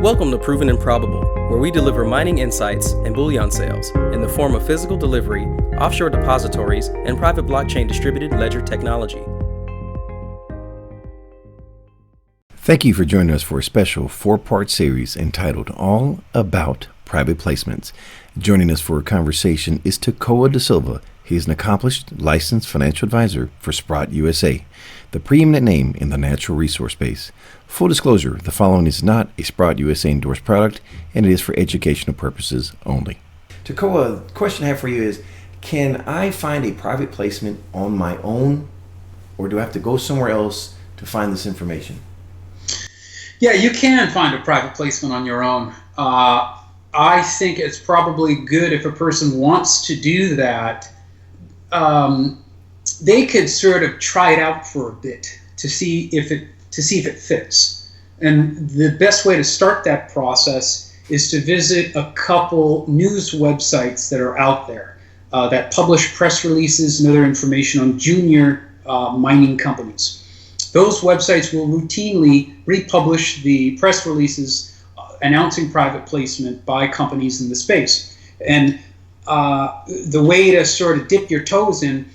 Welcome to Proven and Probable, where we deliver mining insights and bullion sales in the form of physical delivery, offshore depositories, and private blockchain distributed ledger technology. Thank you for joining us for a special 4-part series entitled All About Private Placements. Joining us for a conversation is Tekoa de Silva. He is an accomplished licensed financial advisor for Sprott USA, the preeminent name in the natural resource space. Full disclosure, the following is not a Sprott USA endorsed product, and it is for educational purposes only. Tekoa, the question I have for you is, can I find a private placement on my own, or do I have to go somewhere else to find this information? Yeah, you can find a private placement on your own. I think it's probably good if a person wants to do that. They could sort of try it out for a bit to see if it fits. And the best way to start that process is to visit a couple news websites that are out there that publish press releases and other information on junior mining companies. Those websites will routinely republish the press releases announcing private placement by companies in the space. And the way to sort of dip your toes in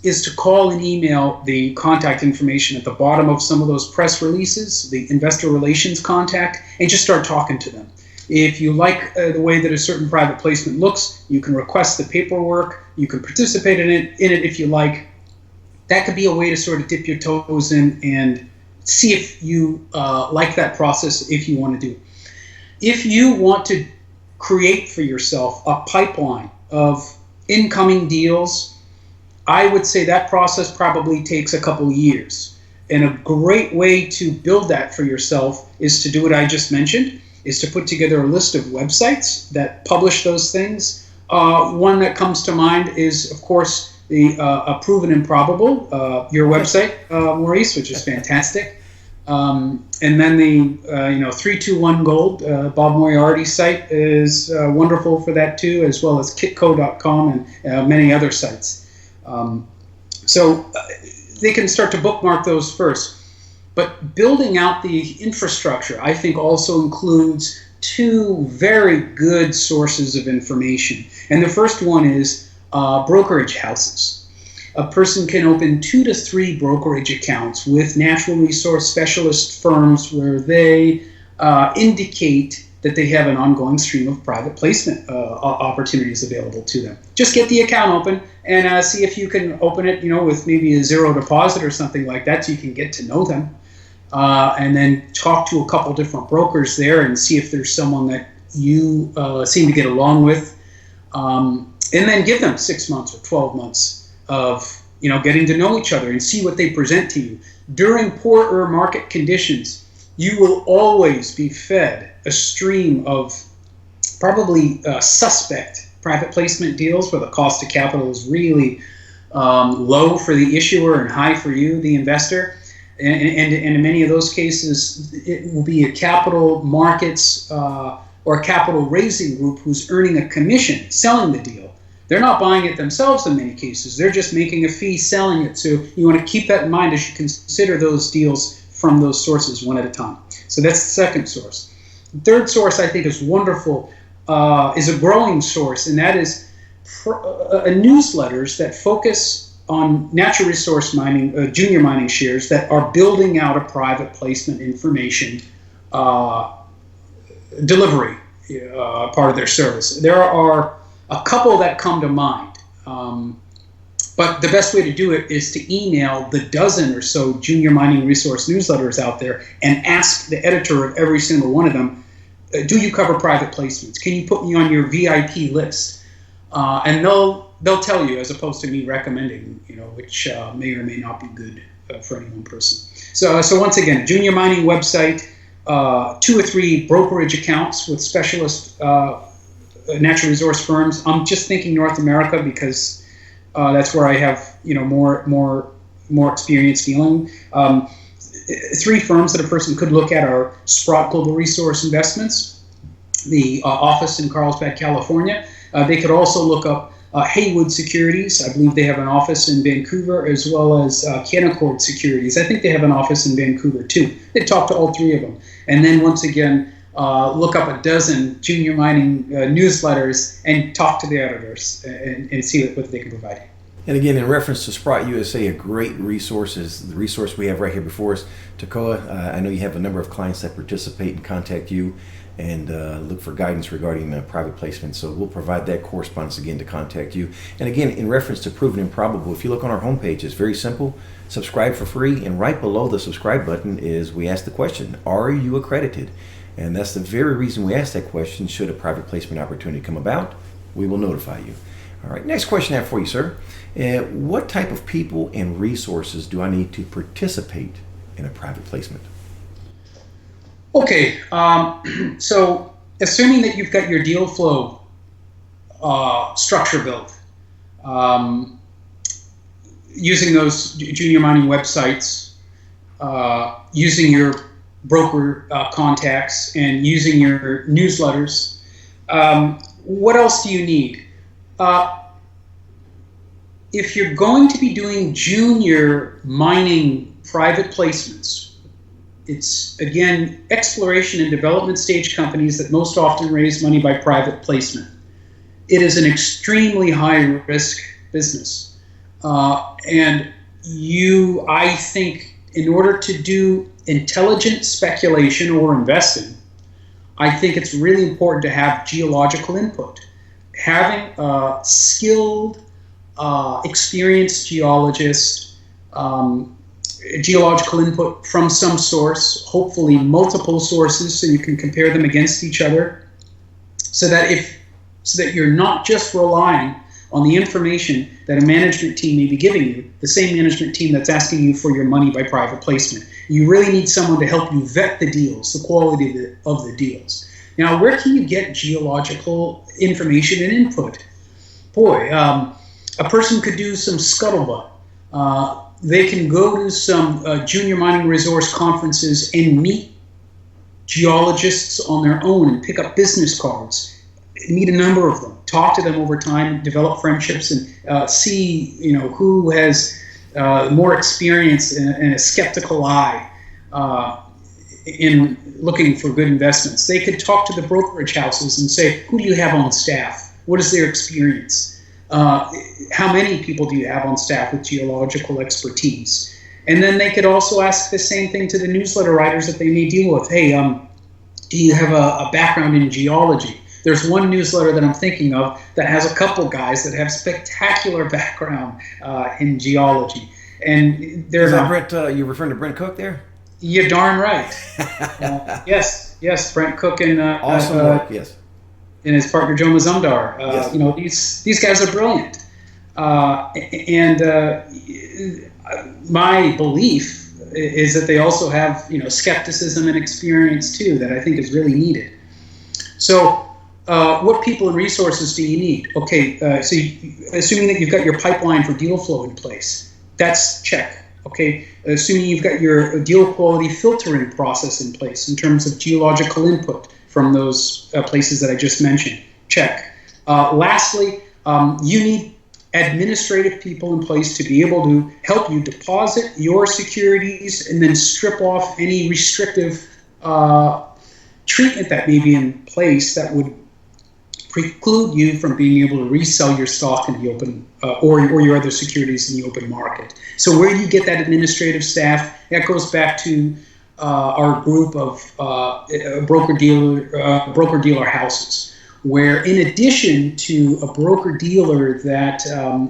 is to call and email the contact information at the bottom of some of those press releases, the investor relations contact, and just start talking to them. If you like the way that a certain private placement looks, you can request the paperwork, you can participate in it if you like. That could be a way to sort of dip your toes in and see if you like that process, if you want to do. If you want to create for yourself a pipeline of incoming deals, I would say that process probably takes a couple years. And a great way to build that for yourself is to do what I just mentioned, is to put together a list of websites that publish those things. One that comes to mind is, of course, the Proven and Probable, your website, Maurice, which is fantastic. And then the 321 Gold, Bob Moriarty's site is wonderful for that too, as well as kitco.com and many other sites. So they can start to bookmark those first. But building out the infrastructure, I think, also includes two very good sources of information. And the first one is brokerage houses. A person can open 2 to 3 brokerage accounts with natural resource specialist firms where they indicate that they have an ongoing stream of private placement opportunities available to them. Just get the account open and see if you can open it, with maybe a zero deposit or something like that, so you can get to know them. And then talk to a couple different brokers there and see if there's someone that you seem to get along with. And then give them 6 months or 12 months of getting to know each other and see what they present to you. During poorer market conditions, you will always be fed a stream of probably suspect private placement deals where the cost of capital is really low for the issuer and high for you, the investor. And in many of those cases, it will be a capital markets or a capital raising group who's earning a commission selling the deal. They're not buying it themselves in many cases. They're just making a fee selling it. So you want to keep that in mind as you consider those deals from those sources one at a time. So that's the second source. The third source I think is wonderful, is a growing source, and that is newsletters that focus on natural resource mining, junior mining shares that are building out a private placement information delivery part of their service. There are a couple that come to mind, but the best way to do it is to email the dozen or so junior mining resource newsletters out there and ask the editor of every single one of them, do you cover private placements? Can you put me on your VIP list? And they'll tell you, as opposed to me recommending, which may or may not be good for any one person. So once again, junior mining website, 2 or 3 brokerage accounts with specialist natural resource firms. I'm just thinking North America because that's where I have more experience dealing. 3 firms that a person could look at are Sprott Global Resource Investments, the office in Carlsbad, California. They could also look up Haywood Securities. I believe they have an office in Vancouver, as well as Canaccord Securities. I think they have an office in Vancouver too. They talk to all 3 of them. And then once again, look up a dozen junior mining newsletters and talk to the editors and see what they can provide you. And again, in reference to Sprott USA, a great resource is the resource we have right here before us. Tekoa, I know you have a number of clients that participate and contact you and look for guidance regarding private placement. So we'll provide that correspondence again to contact you. And again, in reference to Proven and Probable, if you look on our homepage, it's very simple. Subscribe for free, and right below the subscribe button is we ask the question, are you accredited? And that's the very reason we ask that question. Should a private placement opportunity come about, we will notify you. All right, next question I have for you, sir. What type of people and resources do I need to participate in a private placement? Okay, so assuming that you've got your deal flow structure built, using those junior mining websites, using your broker contacts, and using your newsletters, what else do you need? If you're going to be doing junior mining private placements, it's, again, exploration and development stage companies that most often raise money by private placement. It is an extremely high risk business. And I think, in order to do intelligent speculation or investing, I think it's really important to have geological input. Having a skilled, experienced geologist, geological input from some source, hopefully multiple sources, so you can compare them against each other, so that you're not just relying on the information that a management team may be giving you, the same management team that's asking you for your money by private placement. You really need someone to help you vet the deals, the quality of the deals. Now, where can you get geological information and input? Boy, a person could do some scuttlebutt. They can go to some junior mining resource conferences and meet geologists on their own and pick up business cards, meet a number of them, talk to them over time, develop friendships, and see who has more experience and a skeptical eye in looking for good investments. They could talk to the brokerage houses and say, who do you have on staff? What is their experience? How many people do you have on staff with geological expertise? And then they could also ask the same thing to the newsletter writers that they may deal with. Hey, do you have a background in geology? There's one newsletter that I'm thinking of that has a couple guys that have spectacular background in geology. And there's Brent, you're referring to Brent Cook there? You're darn right. Yes, Brent Cook and awesome work, yes. And his partner Joe Mazumdar. Yes. These guys are brilliant. My belief is that they also have skepticism and experience too that I think is really needed. So what people and resources do you need? Okay, assuming that you've got your pipeline for deal flow in place, that's check. Okay, assuming you've got your deal quality filtering process in place in terms of geological input from those places that I just mentioned, check. Lastly, you need administrative people in place to be able to help you deposit your securities and then strip off any restrictive treatment that may be in place that would preclude you from being able to resell your stock in the open or your other securities in the open market. So where do you get that administrative staff? That goes back to our group of broker-dealer houses, where in addition to a broker-dealer that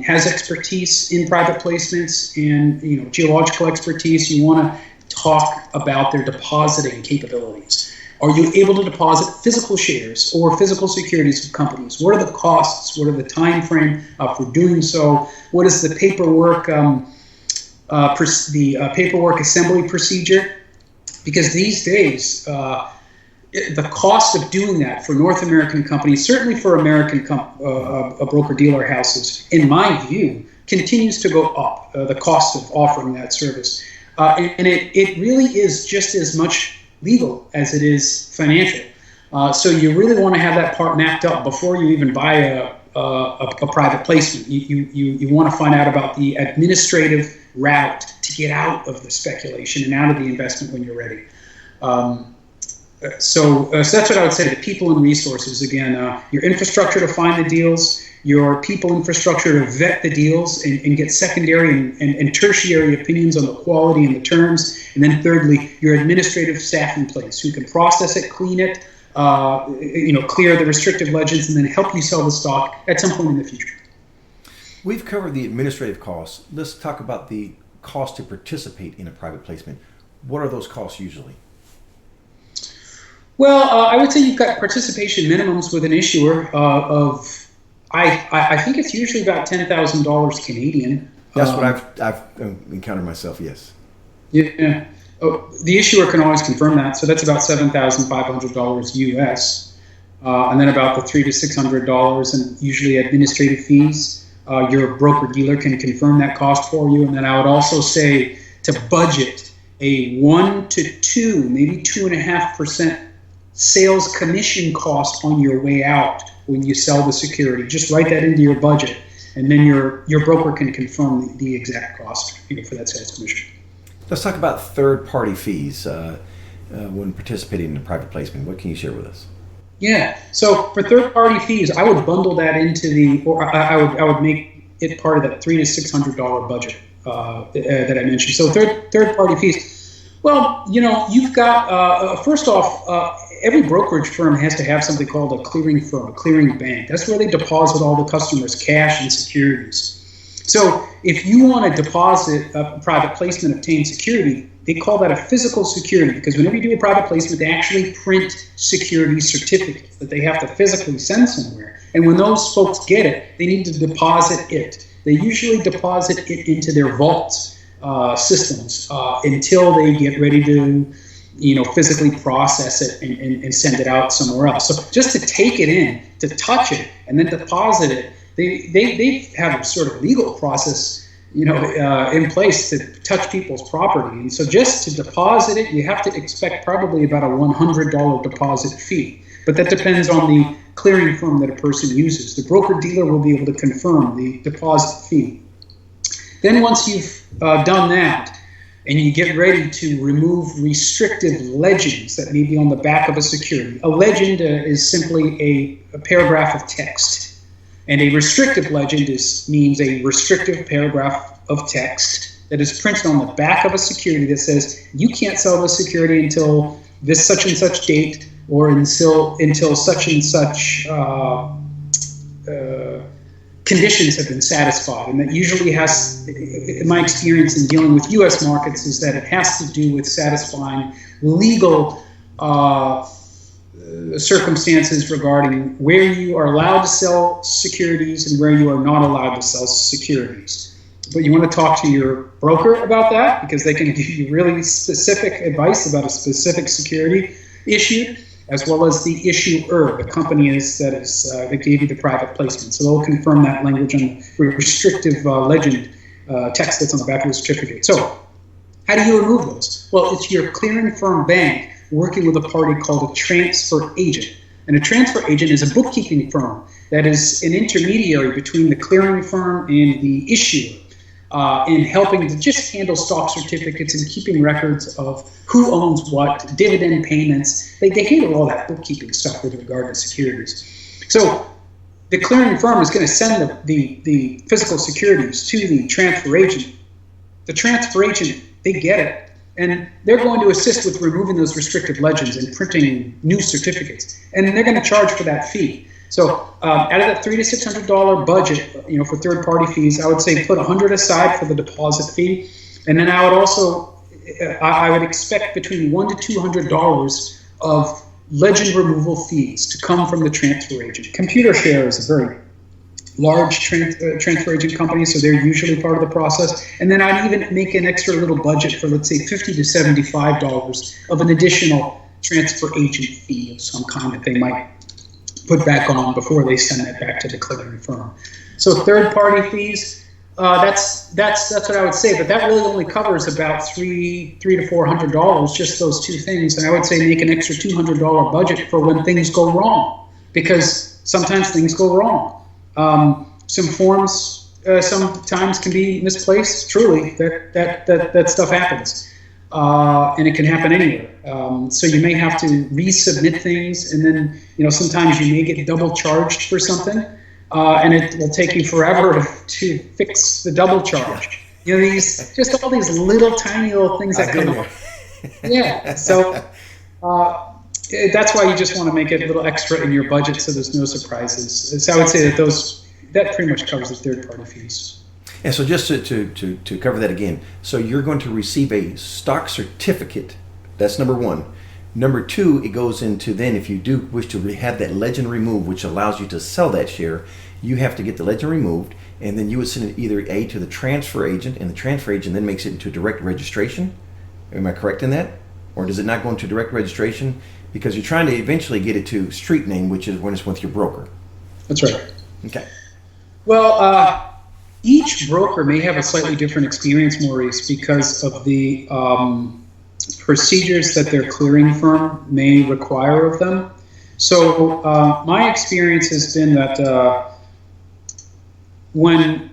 has expertise in private placements and geological expertise, you want to talk about their depositing capabilities. Are you able to deposit physical shares or physical securities of companies? What are the costs? What are the time frame for doing so? What is the paperwork, paperwork assembly procedure? Because these days, the cost of doing that for North American companies, certainly for American broker-dealer houses, in my view, continues to go up, the cost of offering that service. And it really is just as much legal as it is financial. So you really want to have that part mapped up before you even buy a private placement. You want to find out about the administrative route to get out of the speculation and out of the investment when you're ready. So that's what I would say to people and resources. Again, your infrastructure to find the deals, your people infrastructure to vet the deals and get secondary and tertiary opinions on the quality and the terms. And then thirdly, your administrative staff in place who can process it, clean it, clear the restrictive legends, and then help you sell the stock at some point in the future. We've covered the administrative costs. Let's talk about the cost to participate in a private placement. What are those costs usually? Well, I would say you've got participation minimums with an issuer I think it's usually about $10,000 Canadian. That's what I've encountered myself. Yes. Yeah. Oh, the issuer can always confirm that. So that's about $7,500 US, and then about the $300 to $600 and usually administrative fees. Your broker dealer can confirm that cost for you, and then I would also say to budget a 1 to 2, maybe 2.5% sales commission cost on your way out when you sell the security. Just write that into your budget, and then your broker can confirm the exact cost for that sales commission. Let's talk about third-party fees when participating in a private placement. What can you share with us? Yeah. So for third-party fees, I would bundle that into I would make it part of that $300 to $600 budget that I mentioned. So third-party fees. Well, you've got first off, every brokerage firm has to have something called a clearing firm, a clearing bank. That's where they deposit all the customers' cash and securities. So if you want to deposit a private placement obtained security, they call that a physical security, because whenever you do a private placement, they actually print security certificates that they have to physically send somewhere. And when those folks get it, they need to deposit it. They usually deposit it into their vault systems until they get ready to physically process it and send it out somewhere else. So just to take it in, to touch it, and then deposit it, they have a sort of legal process in place to touch people's property. And so just to deposit it, you have to expect probably about a $100 deposit fee. But that depends on the clearing firm that a person uses. The broker-dealer will be able to confirm the deposit fee. Then once you've done that, and you get ready to remove restrictive legends that may be on the back of a security. A legend is simply a paragraph of text. And a restrictive legend means a restrictive paragraph of text that is printed on the back of a security that says you can't sell this security until this such and such date, or until such and such conditions have been satisfied. And that usually has, in my experience in dealing with U.S. markets, is that it has to do with satisfying legal circumstances regarding where you are allowed to sell securities and where you are not allowed to sell securities. But you want to talk to your broker about that, because they can give you really specific advice about a specific security issued, as well as the issuer, the company that gave you the private placement. So they'll confirm that language on the restrictive legend text that's on the back of the certificate. So how do you remove those? Well, it's your clearing firm bank working with a party called a transfer agent. And a transfer agent is a bookkeeping firm that is an intermediary between the clearing firm and the issuer in helping to just handle stock certificates and keeping records of who owns what, dividend payments. They handle all that bookkeeping stuff with regard to securities. So the clearing firm is going to send the physical securities to the transfer agent. The transfer agent, they get it. And they're going to assist with removing those restricted legends and printing new certificates. And they're going to charge for that fee. So out of that $300 to $600 budget, for third-party fees, I would say put $100 aside for the deposit fee. And then I would also, I would expect between $100 to $200 of legend removal fees to come from the transfer agent. ComputerShare is a very large transfer agent company, so they're usually part of the process. And then I'd even make an extra little budget for, let's say, $50 to $75 of an additional transfer agent fee of some kind that they might put back on before they send that back to the clearing firm. So third-party fees, that's what I would say. But that really only covers about $300 to $400, just those two things. And I would say make an extra $200 budget for when things go wrong, because sometimes things go wrong. Some forms sometimes can be misplaced. Truly, that stuff happens. and it can happen anywhere. So you may have to resubmit things, and then sometimes you may get double charged for something, and it will take you forever to fix the double charge. Just all these little tiny little things that come up. Yeah, so that's why you just want to make it a little extra in your budget so there's no surprises. So I would say that pretty much covers the third-party fees. And so just to cover that again, so you're going to receive a stock certificate. That's number one. Number two, it goes into then if you do wish to have that legend removed, which allows you to sell that share, you have to get the legend removed, and then you would send it either to the transfer agent, and the transfer agent then makes it into direct registration. Am I correct in that? Or does it not go into direct registration? Because you're trying to eventually get it to street name, which is when it's with your broker. That's right. Okay. Well, each broker may have a slightly different experience, Maurice, because of the procedures that their clearing firm may require of them. So my experience has been that when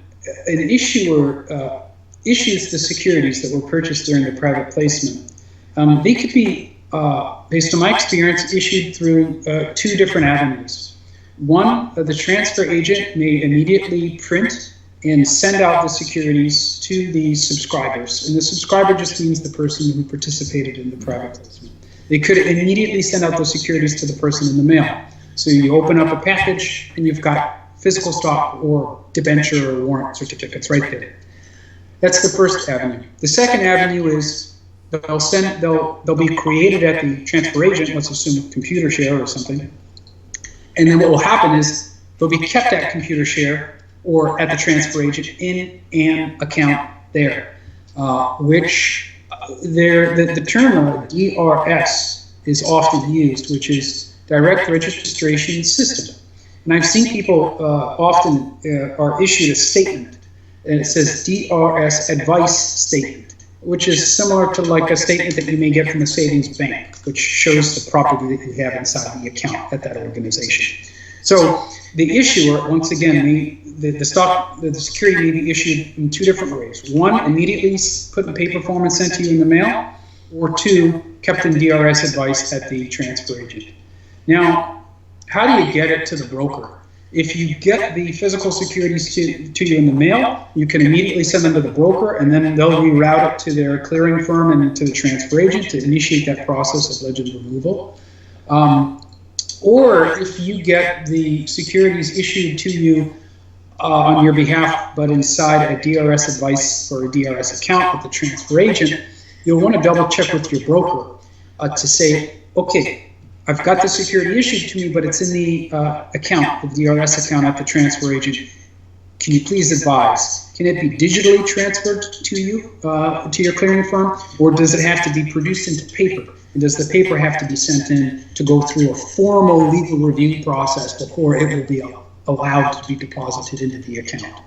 an issuer issues the securities that were purchased during the private placement, they could be, based on my experience, issued through two different avenues. One, the transfer agent may immediately print and send out the securities to the subscribers. And the subscriber just means the person who participated in the private placement. They could immediately send out the securities to the person in the mail. So you open up a package and you've got physical stock or debenture or warrant certificates right there. That's the first avenue. The second avenue is they'll be created at the transfer agent, let's assume computer share or something. And then what will happen is they'll be kept at computer share or at the transfer agent in an account there, which the term DRS is often used, which is Direct Registration System. And I've seen people often are issued a statement, and it says DRS Advice Statement, which is similar to like a statement that you may get from a savings bank, which shows the property that you have inside the account at that organization. So the issuer, once again, the security may be issued in two different ways. One, immediately put in paper form and sent to you in the mail, or two, kept in DRS advice at the transfer agent. Now, how do you get it to the broker? If you get the physical securities to you in the mail, you can immediately send them to the broker, and then they'll reroute it to their clearing firm and to the transfer agent to initiate that process of legend removal. Or if you get the securities issued to you on your behalf, but inside a DRS advice or a DRS account with the transfer agent, you'll want to double check with your broker to say, okay, I've got the security issued to me, but it's in the account, the DRS account at the transfer agent. Can you please advise? Can it be digitally transferred to you, to your clearing firm, or does it have to be produced into paper? And does the paper have to be sent in to go through a formal legal review process before it will be allowed to be deposited into the account?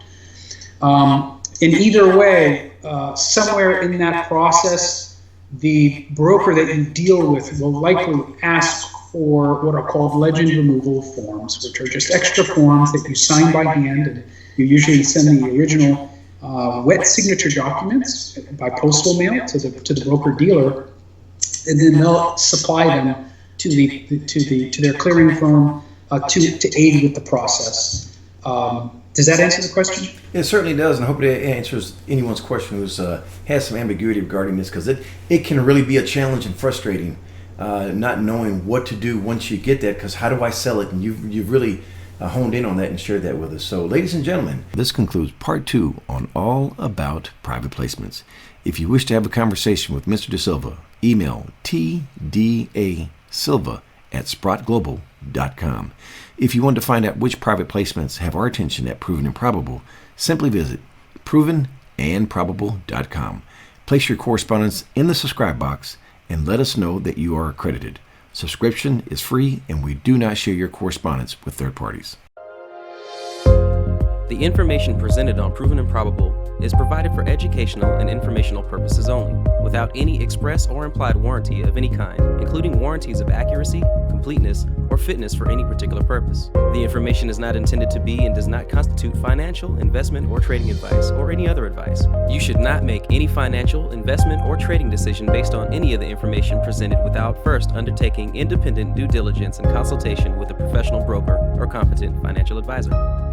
In either way, somewhere in that process, the broker that you deal with will likely ask for what are called legend removal forms, which are just extra forms that you sign by hand, and you usually send the original wet signature documents by postal mail to the broker dealer, and then they'll supply them to their clearing firm to aid with the process. Does that answer the question? It certainly does, and I hope it answers anyone's question who's has some ambiguity regarding this, because it can really be a challenge and frustrating not knowing what to do once you get that, because how do I sell it? And you've really honed in on that and shared that with us. So, ladies and gentlemen, this concludes part 2 on all about private placements. If you wish to have a conversation with Mr. De Silva, email tdasilva@sprottglobal.com. If you want to find out which private placements have our attention at Proven and Probable, simply visit provenandprobable.com. Place your correspondence in the subscribe box and let us know that you are accredited. Subscription is free, and we do not share your correspondence with third parties. The information presented on Proven and Probable is provided for educational and informational purposes only, without any express or implied warranty of any kind, including warranties of accuracy, completeness, or fitness for any particular purpose. The information is not intended to be and does not constitute financial, investment, or trading advice, or any other advice. You should not make any financial, investment, or trading decision based on any of the information presented without first undertaking independent due diligence and consultation with a professional broker or competent financial advisor.